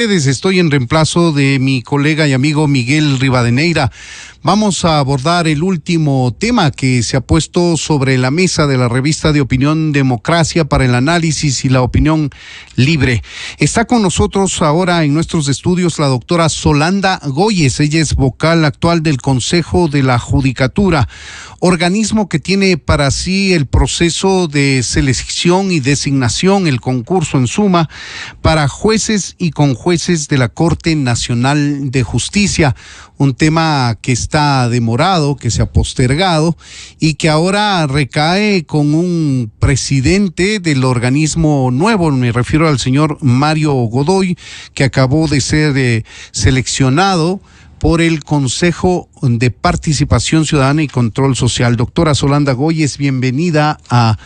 Estoy en reemplazo de mi colega y amigo Miguel Rivadeneira. Vamos a abordar el último tema que se ha puesto sobre la mesa de la revista de opinión Democracia para el análisis y la opinión libre. Está con nosotros ahora en nuestros estudios la doctora Solanda Goyes. Ella es vocal actual del Consejo de la Judicatura, organismo que tiene para sí el proceso de selección y designación, el concurso en suma, para jueces y conjueces de la Corte Nacional de Justicia. Un tema que está demorado, que se ha postergado y que ahora recae con un presidente del organismo nuevo. Me refiero al señor Mario Godoy, que acabó de ser seleccionado por el Consejo de Participación Ciudadana y Control Social. Doctora Solanda Goyes, bienvenida a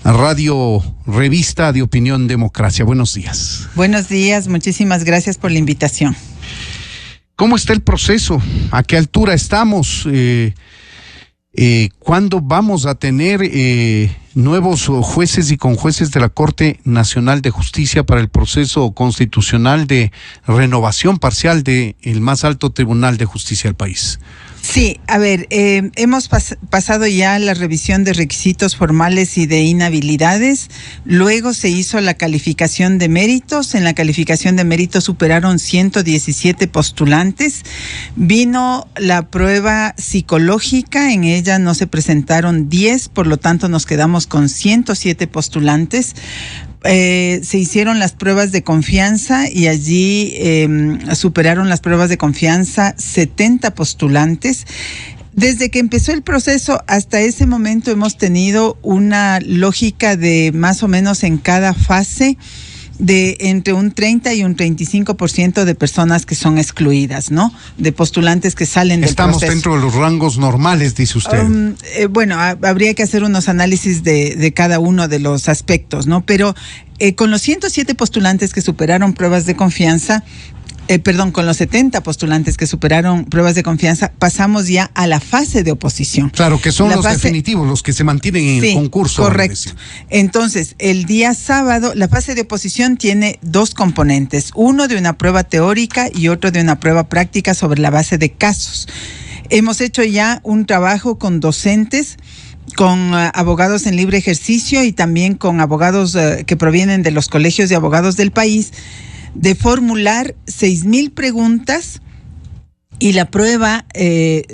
Radio Revista de Opinión Democracia. Buenos días. Buenos días, muchísimas gracias por la invitación. ¿Cómo está el proceso? ¿A qué altura estamos? ¿Cuándo vamos a tener nuevos jueces y conjueces de la Corte Nacional de Justicia para el proceso constitucional de renovación parcial del más alto tribunal de justicia del país? Sí, a ver, hemos pasado ya la revisión de requisitos formales y de inhabilidades. Luego se hizo la calificación de méritos. En la calificación de méritos superaron 117 postulantes. Vino la prueba psicológica. En ella no se presentaron 10, por lo tanto nos quedamos con 107 postulantes. Se hicieron las pruebas de confianza y allí superaron las pruebas de confianza 70 postulantes. Desde que empezó el proceso hasta ese momento hemos tenido una lógica de más o menos en cada fase de entre un 30 y un 35% de personas que son excluidas, ¿no? De postulantes que salen del proceso. Estamos dentro de los rangos normales, dice usted. Bueno, habría que hacer unos análisis de cada uno de los aspectos, ¿no? Pero con los 107 postulantes que superaron pruebas de confianza, con los 70 postulantes que superaron pruebas de confianza, pasamos ya a la fase de oposición. Claro, que son los definitivos, los que se mantienen en el concurso. Correcto. Entonces, el día sábado, la fase de oposición tiene dos componentes, uno de una prueba teórica y otro de una prueba práctica sobre la base de casos. Hemos hecho ya un trabajo con docentes, con abogados en libre ejercicio y también con abogados que provienen de los colegios de abogados del país, de formular 6,000 preguntas, y la prueba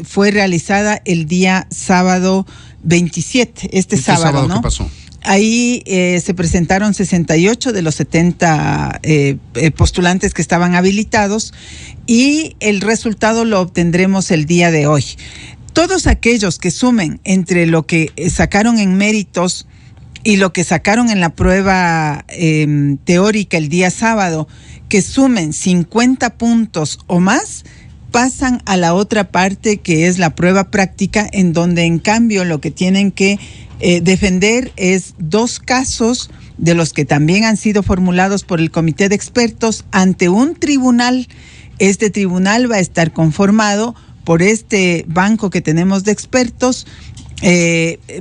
fue realizada el día sábado 27, este sábado, ¿no? ¿Qué pasó? Ahí se presentaron 68 de los 70 postulantes que estaban habilitados y el resultado lo obtendremos el día de hoy. Todos aquellos que sumen entre lo que sacaron en méritos y lo que sacaron en la prueba teórica el día sábado, que sumen 50 puntos o más, pasan a la otra parte que es la prueba práctica, en donde en cambio lo que tienen que defender es 2 casos de los que también han sido formulados por el comité de expertos ante un tribunal. Este tribunal va a estar conformado por este banco que tenemos de expertos,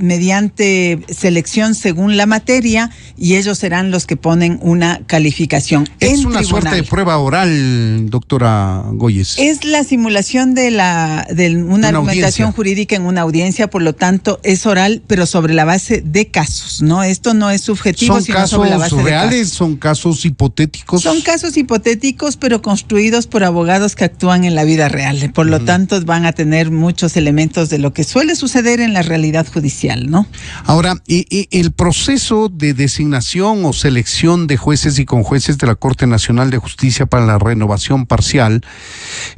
mediante selección según la materia, y ellos serán los que ponen una calificación. Es una suerte de prueba oral, doctora Goyes. Es la simulación de una argumentación jurídica en una audiencia, por lo tanto es oral, pero sobre la base de casos, ¿no? Esto no es subjetivo, sino sobre la base de casos. ¿Son casos reales? ¿Son casos hipotéticos? Son casos hipotéticos, pero construidos por abogados que actúan en la vida real. Por lo tanto, van a tener muchos elementos de lo que suele suceder en la realidad judicial, ¿no? Ahora, el proceso de designación o selección de jueces y conjueces de la Corte Nacional de Justicia para la renovación parcial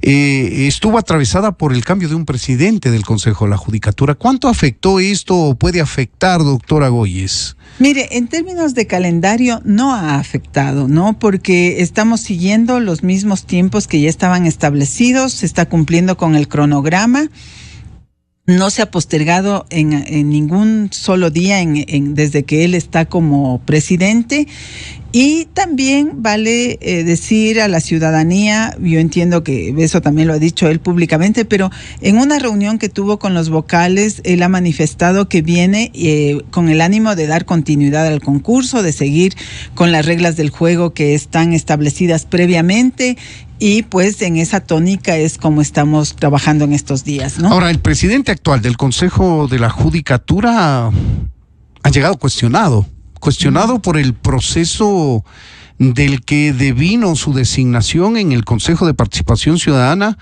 estuvo atravesada por el cambio de un presidente del Consejo de la Judicatura. ¿Cuánto afectó esto o puede afectar, doctora Goyes? Mire, en términos de calendario no ha afectado, ¿no? Porque estamos siguiendo los mismos tiempos que ya estaban establecidos, se está cumpliendo con el cronograma. No se ha postergado en ningún solo día desde que él está como presidente, Y también vale decir a la ciudadanía, yo entiendo que eso también lo ha dicho él públicamente, pero en una reunión que tuvo con los vocales, él ha manifestado que viene con el ánimo de dar continuidad al concurso, de seguir con las reglas del juego que están establecidas previamente. Y pues en esa tónica es como estamos trabajando en estos días, ¿no? Ahora, el presidente actual del Consejo de la Judicatura ha llegado cuestionado por el proceso del que devino su designación en el Consejo de Participación Ciudadana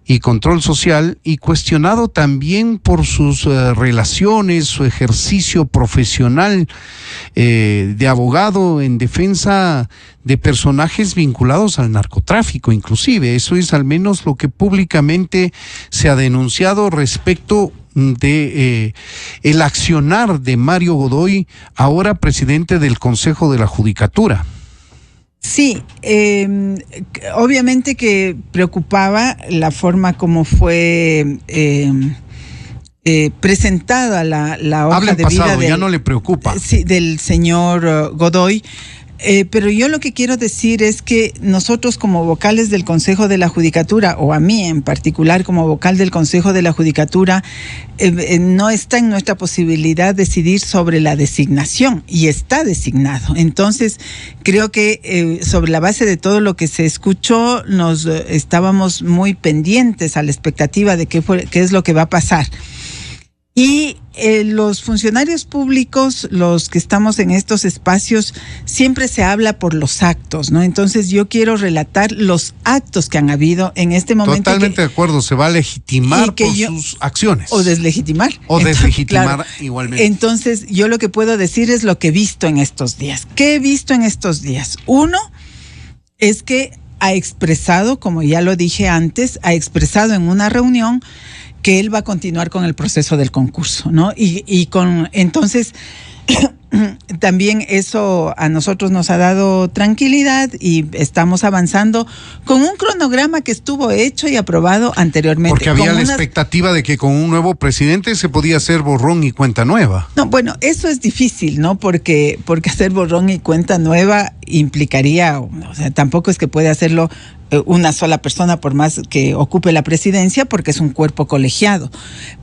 y Control Social, y cuestionado también por sus relaciones, su ejercicio profesional de abogado en defensa de personajes vinculados al narcotráfico, inclusive. Eso es al menos lo que públicamente se ha denunciado respecto de el accionar de Mario Godoy, ahora presidente del Consejo de la Judicatura. Sí, obviamente que preocupaba la forma como fue presentada la hoja de vida ya no le preocupa. Sí, del señor Godoy. Pero yo lo que quiero decir es que nosotros como vocales del Consejo de la Judicatura, o a mí en particular como vocal del Consejo de la Judicatura, no está en nuestra posibilidad decidir sobre la designación, y está designado. Entonces, creo que sobre la base de todo lo que se escuchó, nos estábamos muy pendientes a la expectativa de qué es lo que va a pasar. Y los funcionarios públicos, los que estamos en estos espacios, siempre se habla por los actos, ¿no? Entonces yo quiero relatar los actos que han habido en este momento. Totalmente de acuerdo, se va a legitimar por sus acciones. O deslegitimar. Claro, igualmente. Entonces yo lo que puedo decir es lo que he visto en estos días. ¿Qué he visto en estos días? Uno, es que ha expresado, como ya lo dije antes, ha expresado en una reunión que él va a continuar con el proceso del concurso, ¿no? Entonces, también eso a nosotros nos ha dado tranquilidad y estamos avanzando con un cronograma que estuvo hecho y aprobado anteriormente. Porque había la expectativa de que con un nuevo presidente se podía hacer borrón y cuenta nueva. No, bueno, eso es difícil, ¿no? Porque hacer borrón y cuenta nueva implicaría, o sea, tampoco es que puede hacerlo una sola persona por más que ocupe la presidencia, porque es un cuerpo colegiado.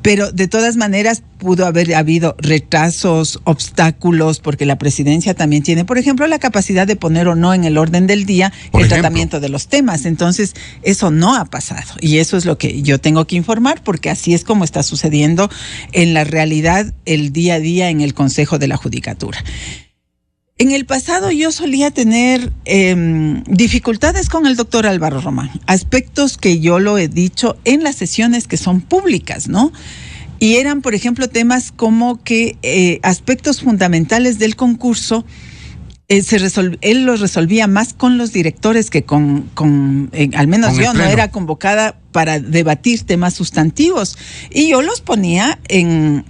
Pero de todas maneras pudo haber habido retrasos, obstáculos, porque la presidencia también tiene, por ejemplo, la capacidad de poner o no en el orden del día tratamiento de los temas. Entonces, eso no ha pasado. Y eso es lo que yo tengo que informar, porque así es como está sucediendo en la realidad el día a día en el Consejo de la Judicatura. En el pasado yo solía tener dificultades con el doctor Álvaro Román, aspectos que yo lo he dicho en las sesiones que son públicas, ¿no? Y eran, por ejemplo, temas como que aspectos fundamentales del concurso, él los resolvía más con los directores que al menos yo no era convocada para debatir temas sustantivos. Y yo los ponía en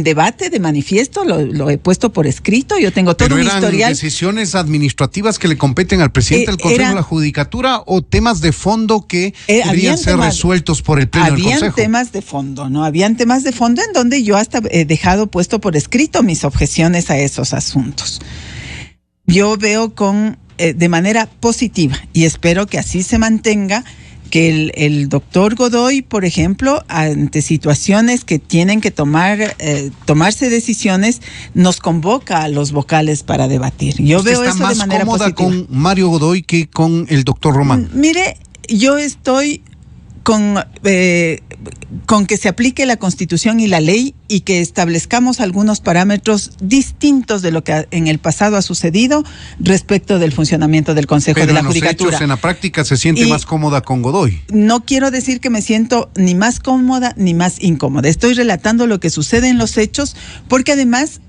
debate, de manifiesto, lo he puesto por escrito, yo tengo todo un historial. ¿Pero eran decisiones administrativas que le competen al presidente del Consejo de la Judicatura o temas de fondo que debían ser resueltos por el Pleno del Consejo? Habían temas de fondo, ¿no? Habían temas de fondo en donde yo hasta he dejado puesto por escrito mis objeciones a esos asuntos. Yo veo de manera positiva, y espero que así se mantenga, que el doctor Godoy, por ejemplo, ante situaciones que tienen que tomarse decisiones, nos convoca a los vocales para debatir. Yo veo eso de manera positiva. ¿Está más cómoda con Mario Godoy que con el doctor Román? Mire, yo estoy con que se aplique la Constitución y la ley, y que establezcamos algunos parámetros distintos de lo que en el pasado ha sucedido respecto del funcionamiento del Consejo de la Judicatura. Pero en los hechos, en la práctica, se siente más cómoda con Godoy. No quiero decir que me siento ni más cómoda ni más incómoda. Estoy relatando lo que sucede en los hechos, porque además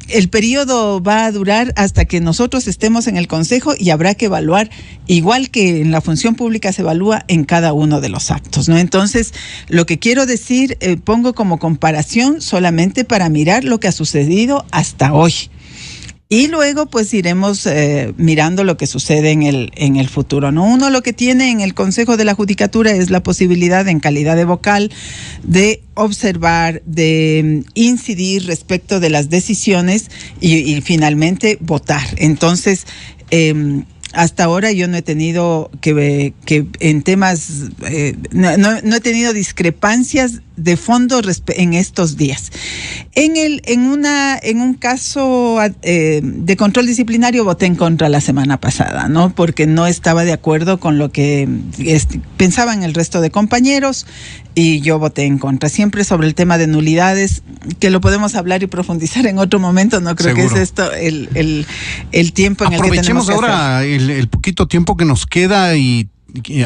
el periodo va a durar hasta que nosotros estemos en el Consejo, y habrá que evaluar, igual que en la función pública se evalúa en cada uno de los actos, ¿no? Entonces, lo que quiero decir, pongo como comparación solamente para mirar lo que ha sucedido hasta hoy. Y luego pues iremos mirando lo que sucede en el futuro, ¿no? Uno lo que tiene en el Consejo de la Judicatura es la posibilidad, en calidad de vocal, de observar, de incidir respecto de las decisiones y finalmente votar. Entonces, hasta ahora yo no he tenido que en temas, no he tenido discrepancias de fondo en estos días. En un caso de control disciplinario voté en contra la semana pasada, ¿no? Porque no estaba de acuerdo con lo que pensaban el resto de compañeros y yo voté en contra. Siempre sobre el tema de nulidades, que lo podemos hablar y profundizar en otro momento, no creo Seguro. que es esto el tiempo en el que tenemos Aprovechemos que ahora hacer. el poquito tiempo que nos queda y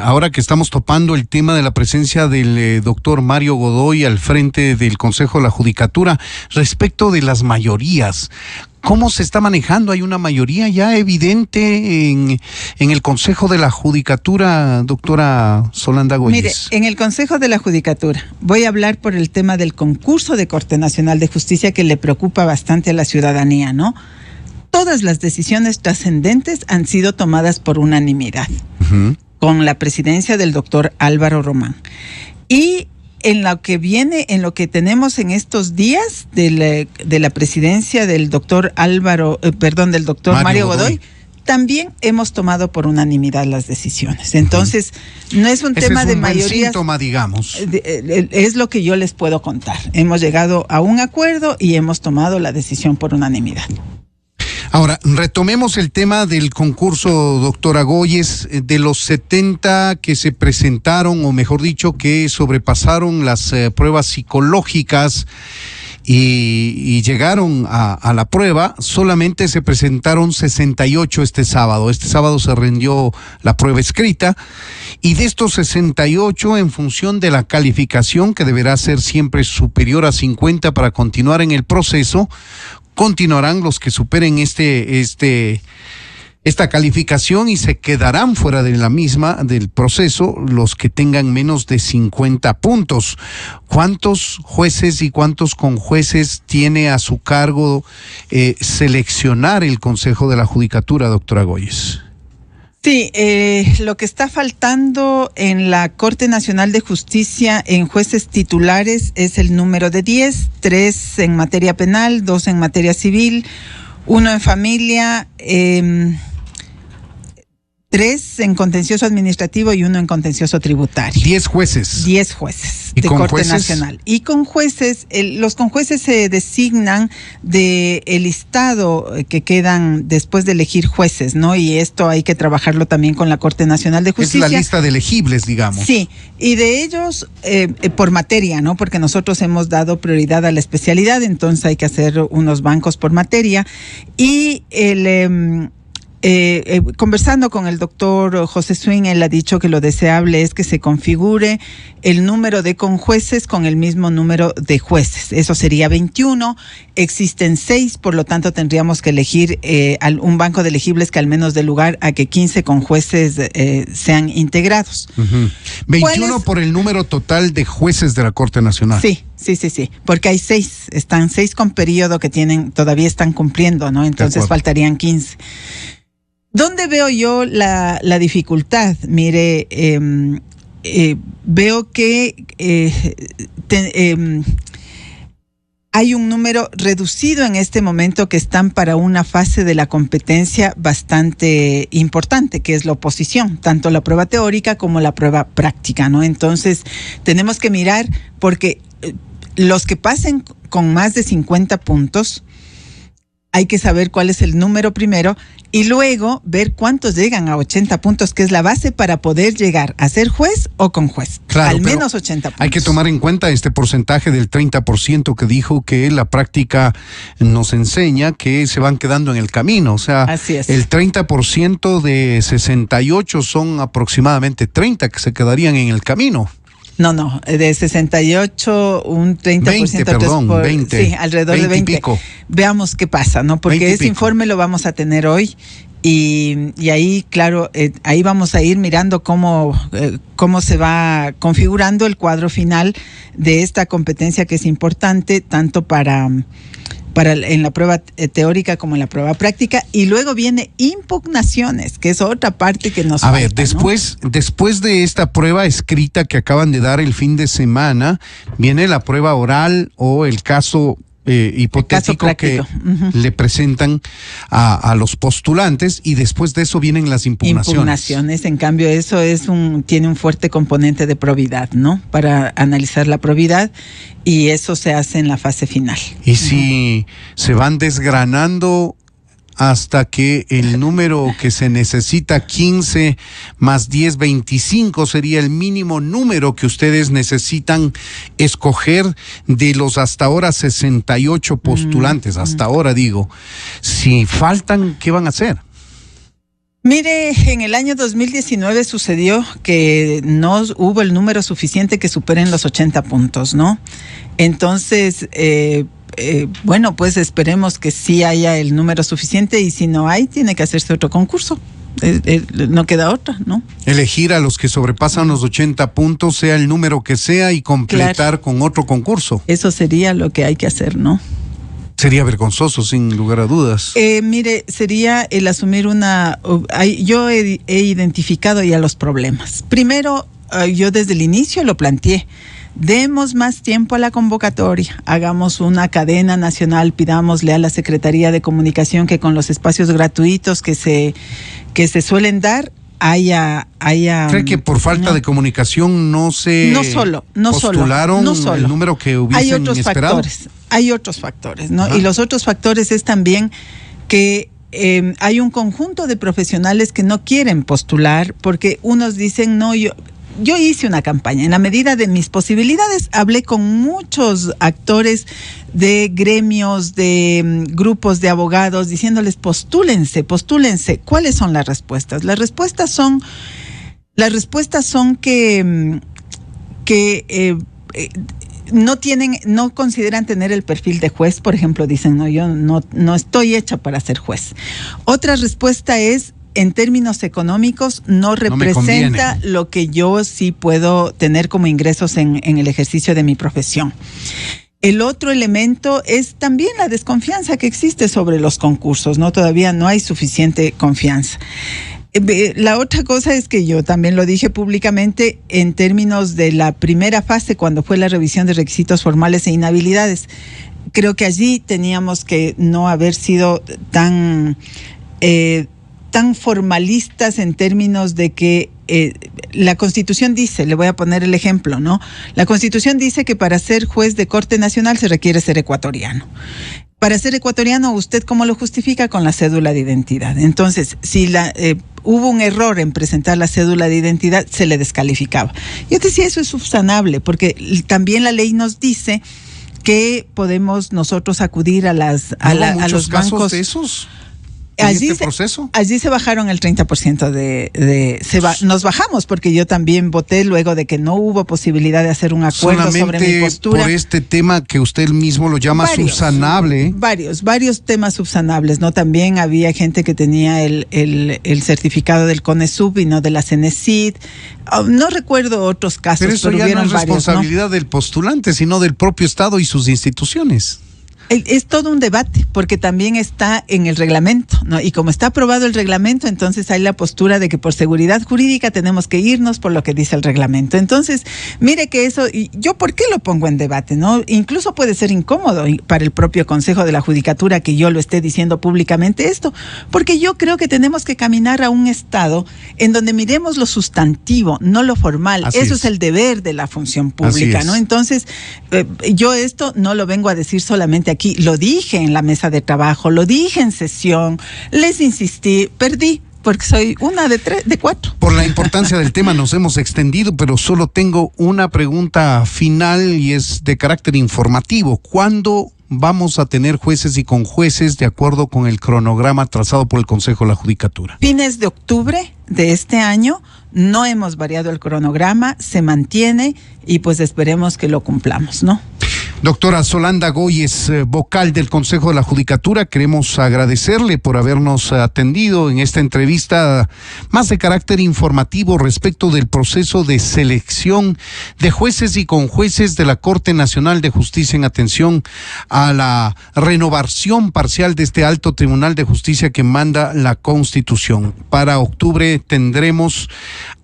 ahora que estamos topando el tema de la presencia del doctor Mario Godoy al frente del Consejo de la Judicatura, respecto de las mayorías, ¿cómo se está manejando? ¿Hay una mayoría ya evidente en el Consejo de la Judicatura, doctora Solanda Goyes? Mire, en el Consejo de la Judicatura voy a hablar por el tema del concurso de Corte Nacional de Justicia que le preocupa bastante a la ciudadanía, ¿no? Todas las decisiones trascendentes han sido tomadas por unanimidad. Uh-huh. Con la presidencia del doctor Álvaro Román. Y en lo que viene, en lo que tenemos en estos días de la presidencia del doctor del doctor Mario Godoy, también hemos tomado por unanimidad las decisiones. Entonces, no es un tema de mayorías. Buen síntoma, digamos. Es lo que yo les puedo contar. Hemos llegado a un acuerdo y hemos tomado la decisión por unanimidad. Ahora, retomemos el tema del concurso, doctora Goyes. De los 70 que se presentaron, o mejor dicho, que sobrepasaron las pruebas psicológicas y llegaron a la prueba, solamente se presentaron 68 este sábado. Este sábado se rindió la prueba escrita, y de estos 68, en función de la calificación, que deberá ser siempre superior a 50 para continuar en el proceso, continuarán los que superen esta calificación y se quedarán fuera de la misma, del proceso, los que tengan menos de 50 puntos. ¿Cuántos jueces y cuántos conjueces tiene a su cargo seleccionar el Consejo de la Judicatura, doctora Goyes? Sí, lo que está faltando en la Corte Nacional de Justicia en jueces titulares es el número de 10, 3 en materia penal, 2 en materia civil, 1 en familia, 3 en contencioso administrativo y 1 en contencioso tributario. 10 jueces. 10 jueces de Corte jueces? Nacional. Y con jueces, los conjueces se designan del listado que quedan después de elegir jueces, ¿no? Y esto hay que trabajarlo también con la Corte Nacional de Justicia. Es la lista de elegibles, digamos. Sí, y de ellos por materia, ¿no? Porque nosotros hemos dado prioridad a la especialidad, entonces hay que hacer unos bancos por materia. Y conversando con el doctor José Swing, él ha dicho que lo deseable es que se configure el número de conjueces con el mismo número de jueces. Eso sería 21. Existen 6, por lo tanto tendríamos que elegir un banco de elegibles que al menos dé lugar a que 15 conjueces sean integrados. Uh-huh. 21 por el número total de jueces de la Corte Nacional. Sí, porque hay 6, están 6 con periodo que todavía están cumpliendo, ¿no? Entonces faltarían 15. ¿Dónde veo yo la dificultad? Mire, veo que hay un número reducido en este momento que están para una fase de la competencia bastante importante, que es la oposición, tanto la prueba teórica como la prueba práctica, ¿no? Entonces, tenemos que mirar, porque los que pasen con más de 50 puntos, hay que saber cuál es el número primero y luego ver cuántos llegan a 80 puntos, que es la base para poder llegar a ser juez o conjuez. Claro, al menos 80 puntos. Hay que tomar en cuenta este porcentaje del 30% que dijo que la práctica nos enseña que se van quedando en el camino. O sea, así es. El 30% de 68 son aproximadamente 30 que se quedarían en el camino. No, de 68, un 30%. 20, perdón, 20. Sí, alrededor de 20. Pico. Veamos qué pasa, ¿no? Porque ese informe lo vamos a tener hoy y ahí, claro, ahí vamos a ir mirando cómo se va configurando el cuadro final de esta competencia que es importante tanto para en la prueba teórica como en la prueba práctica, y luego viene impugnaciones, que es otra parte que nos falta, ver, después de esta prueba escrita que acaban de dar el fin de semana, viene la prueba oral o el caso hipotético que le presentan a los postulantes, y después de eso vienen las impugnaciones. En cambio, eso tiene un fuerte componente de probidad, ¿no? Para analizar la probidad, y eso se hace en la fase final. Y si se van desgranando hasta que el número que se necesita, 15 más 10, 25, sería el mínimo número que ustedes necesitan escoger de los hasta ahora 68 postulantes, hasta ahora digo. Si faltan, ¿qué van a hacer? Mire, en el año 2019 sucedió que no hubo el número suficiente que superen los 80 puntos, ¿no? Entonces, bueno, pues esperemos que sí haya el número suficiente, y si no hay, tiene que hacerse otro concurso. No queda otra, ¿no? Elegir a los que sobrepasan los 80 puntos, sea el número que sea, y completar con otro concurso. Eso sería lo que hay que hacer, ¿no? Sería vergonzoso, sin lugar a dudas. Mire, sería el asumir yo he identificado ya los problemas. Primero, yo desde el inicio lo planteé. Demos más tiempo a la convocatoria, hagamos una cadena nacional, pidámosle a la Secretaría de Comunicación que con los espacios gratuitos que se suelen dar, haya ¿Cree que por falta de comunicación no postularon el número que hubiesen esperado? Hay otros factores, ¿no? Y los otros factores es también que hay un conjunto de profesionales que no quieren postular, porque unos dicen, no, yo hice una campaña, en la medida de mis posibilidades, hablé con muchos actores de gremios, de grupos de abogados, diciéndoles postúlense. ¿Cuáles son las respuestas? Las respuestas son que no consideran tener el perfil de juez, por ejemplo, dicen, no, yo no estoy hecha para ser juez. Otra respuesta es, en términos económicos, no representa lo que yo sí puedo tener como ingresos en el ejercicio de mi profesión. El otro elemento es también la desconfianza que existe sobre los concursos, ¿no? Todavía no hay suficiente confianza. La otra cosa es que yo también lo dije públicamente en términos de la primera fase, cuando fue la revisión de requisitos formales e inhabilidades. Creo que allí teníamos que no haber sido tan formalistas en términos de que la Constitución dice, le voy a poner el ejemplo, ¿no? La Constitución dice que para ser juez de Corte Nacional se requiere ser ecuatoriano. Para ser ecuatoriano, ¿usted cómo lo justifica? Con la cédula de identidad. Entonces, si hubo un error en presentar la cédula de identidad, se le descalificaba. Yo decía, eso es subsanable, porque también la ley nos dice que podemos nosotros acudir a los bancos. ¿Casos de esos? Allí se bajaron el 30% nos bajamos, porque yo también voté luego de que no hubo posibilidad de hacer un acuerdo sobre mi postura. Por este tema que usted mismo lo llama subsanable. Varios temas subsanables, ¿no? También había gente que tenía el certificado del CONESUB y no de la CENESID. No recuerdo otros casos, pero eso ya no es responsabilidad del postulante, sino del propio Estado y sus instituciones. Es todo un debate, porque también está en el reglamento, ¿no? Y como está aprobado el reglamento, entonces hay la postura de que por seguridad jurídica tenemos que irnos por lo que dice el reglamento. Entonces, mire que eso, y yo ¿por qué lo pongo en debate, no? Incluso puede ser incómodo para el propio Consejo de la Judicatura que yo lo esté diciendo públicamente esto, porque yo creo que tenemos que caminar a un estado en donde miremos lo sustantivo, no lo formal. Eso es el deber de la función pública, ¿no? Entonces, yo esto no lo vengo a decir solamente aquí, lo dije en la mesa de trabajo, lo dije en sesión, les insistí, perdí, porque soy una de 4. Por la importancia del tema nos hemos extendido, pero solo tengo una pregunta final y es de carácter informativo. ¿Cuándo vamos a tener jueces y conjueces de acuerdo con el cronograma trazado por el Consejo de la Judicatura? Fines de octubre de este año. No hemos variado el cronograma, se mantiene y pues esperemos que lo cumplamos, ¿no? Doctora Solanda Goyes, vocal del Consejo de la Judicatura, queremos agradecerle por habernos atendido en esta entrevista más de carácter informativo respecto del proceso de selección de jueces y conjueces de la Corte Nacional de Justicia en atención a la renovación parcial de este alto tribunal de justicia que manda la Constitución. Para octubre tendremos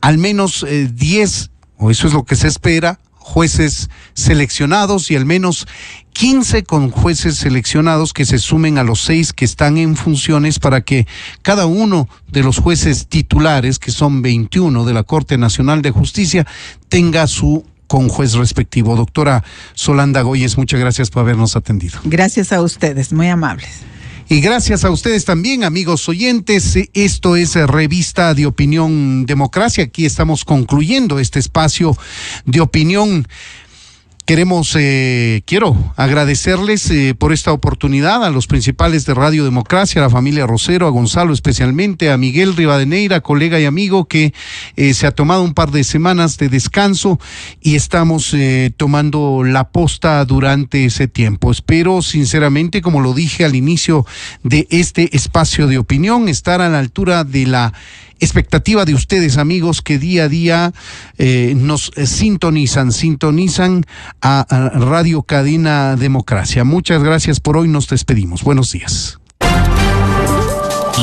al menos 10, o eso es lo que se espera, jueces seleccionados y al menos 15 con jueces seleccionados que se sumen a los 6 que están en funciones para que cada uno de los jueces titulares, que son 21 de la Corte Nacional de Justicia, tenga su conjuez respectivo. Doctora Solanda Goyes, muchas gracias por habernos atendido. Gracias a ustedes, muy amables. Y gracias a ustedes también, amigos oyentes. Esto es Revista de Opinión Democracia. Aquí estamos concluyendo este espacio de opinión. Quiero agradecerles por esta oportunidad a los principales de Radio Democracia, a la familia Rosero, a Gonzalo especialmente, a Miguel Rivadeneira, colega y amigo que se ha tomado un par de semanas de descanso y estamos tomando la posta durante ese tiempo. Espero sinceramente, como lo dije al inicio de este espacio de opinión, estar a la altura de la expectativa de ustedes, amigos, que día a día nos sintonizan a Radio Cadena Democracia. Muchas gracias por hoy, nos despedimos. Buenos días.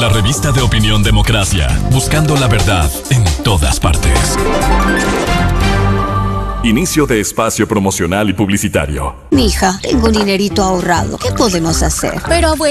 La Revista de Opinión Democracia, buscando la verdad en todas partes. Inicio de espacio promocional y publicitario. Mija, tengo un dinerito ahorrado. ¿Qué podemos hacer? Pero abuela,